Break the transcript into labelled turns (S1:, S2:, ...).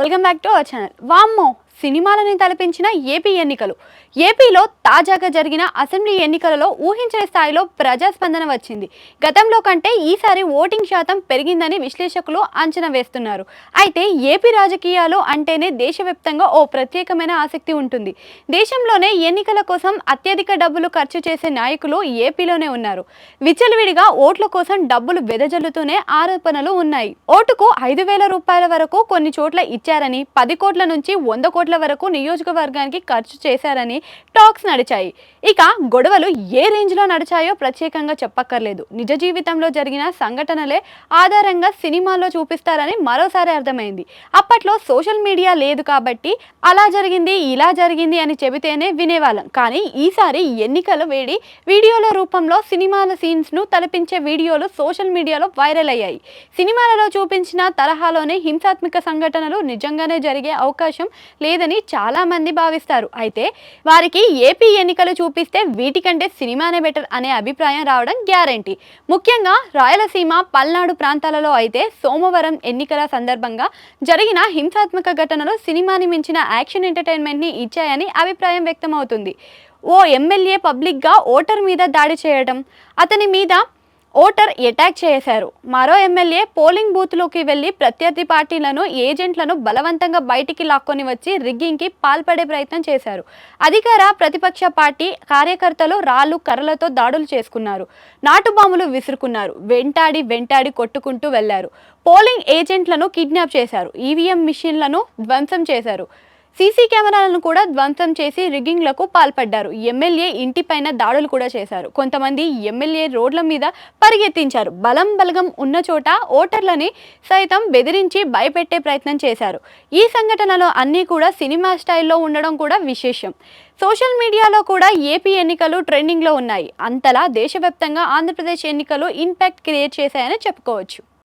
S1: Welcome back to our channel. వామ్మో సినిమాలని తలపించిన AP ఎన్నికలు. ఏపీలో తాజాగా జరిగిన అసెంబ్లీ ఎన్నికలలో ఊహించని స్థాయిలో ప్రజాస్పందన వచ్చింది. గతంలో కంటే ఈసారి ఓటింగ్ శాతం పెరిగిందని విశ్లేషకులు అంచనా వేస్తున్నారు. అయితే ఏపీ రాజకీయాలు అంటేనే దేశవ్యాప్తంగా ఓ ప్రత్యేకమైన ఆసక్తి ఉంటుంది. దేశంలోనే ఎన్నికల కోసం అత్యధిక డబ్బులు ఖర్చు చేసే నాయకులు ఏపీలోనే ఉన్నారు. విచ్చలవిడిగా ఓట్ల కోసం డబ్బులు వెదజల్లుతూనే ఆరోపణలు ఉన్నాయి. ఓటుకు 5,000 రూపాయల వరకు కొన్ని చోట్ల ఇచ్చారని, 10 కోట్ల నుంచి 100 కోట్ల వరకు నియోజకవర్గానికి ఖర్చు చేశారని టాక్స్ నడిచాయి. ఇక గొడవలు ఏ రేంజ్లో నడిచాయో ప్రత్యేకంగా చెప్పక్కర్లేదు. నిజ జీవితంలో జరిగిన సంఘటనలే ఆధారంగా సినిమాల్లో చూపిస్తారని మరోసారి అర్థమైంది. అప్పట్లో సోషల్ మీడియా లేదు కాబట్టి అలా జరిగింది ఇలా జరిగింది అని చెబితేనే వినేవాళ్ళం. కానీ ఈసారి ఎన్నికల వేడి వీడియోల రూపంలో సినిమాల సీన్స్ను తలపించే వీడియోలు సోషల్ మీడియాలో వైరల్ అయ్యాయి. సినిమాలలో చూపించిన తరహాలోనే హింసాత్మక సంఘటనలు నిజంగానే జరిగే అవకాశం లేదని చాలా మంది భావిస్తారు. అయితే వారికి ఏపీ ఎన్నికలు చూపిస్తే వీటికంటే సినిమానే బెటర్ అనే అభిప్రాయం రావడం గ్యారంటీ. ముఖ్యంగా రాయలసీమ, పల్నాడు ప్రాంతాలలో అయితే సోమవారం ఎన్నికల సందర్భంగా జరిగిన హింసాత్మక ఘటనలు సినిమాని మించిన యాక్షన్ ఎంటర్టైన్మెంట్ని ఇచ్చాయని అభిప్రాయం వ్యక్తమవుతుంది. ఓ ఎమ్మెల్యే పబ్లిక్గా ఓటర్ మీద దాడి చేయడం, అతని మీద ఓటర్ అటాక్ చేశారు. మరో ఎమ్మెల్యే పోలింగ్ బూత్లోకి వెళ్లి ప్రత్యర్థి పార్టీలను, ఏజెంట్లను బలవంతంగా బయటికి లాక్కొని వచ్చి రిగ్గింగ్కి పాల్పడే ప్రయత్నం చేశారు. అధికార ప్రతిపక్ష పార్టీ కార్యకర్తలు రాళ్లు, కర్రలతో దాడులు చేసుకున్నారు. నాటు బాంబులు విసురుకున్నారు. వెంటాడి కొట్టుకుంటూ వెళ్లారు. పోలింగ్ ఏజెంట్లను కిడ్నాప్ చేశారు. ఈవీఎం మిషన్లను ధ్వంసం చేశారు. సీసీ కెమెరాలను కూడా ధ్వంసం చేసి రిగ్గింగ్లకు పాల్పడ్డారు. ఎమ్మెల్యే ఇంటిపైన దాడులు కూడా చేశారు. కొంతమంది ఎమ్మెల్యే రోడ్ల మీద పరిగెత్తించారు. బలగం ఉన్న చోట ఓటర్లని సైతం బెదిరించి భయపెట్టే ప్రయత్నం చేశారు. ఈ సంఘటనలు అన్నీ కూడా సినిమా స్టైల్లో ఉండడం కూడా విశేషం. సోషల్ మీడియాలో కూడా ఏపీ ఎన్నికలు ట్రెండింగ్లో ఉన్నాయి. అంతలా దేశవ్యాప్తంగా ఆంధ్రప్రదేశ్ ఎన్నికలు ఇంపాక్ట్ క్రియేట్ చేశాయని చెప్పుకోవచ్చు.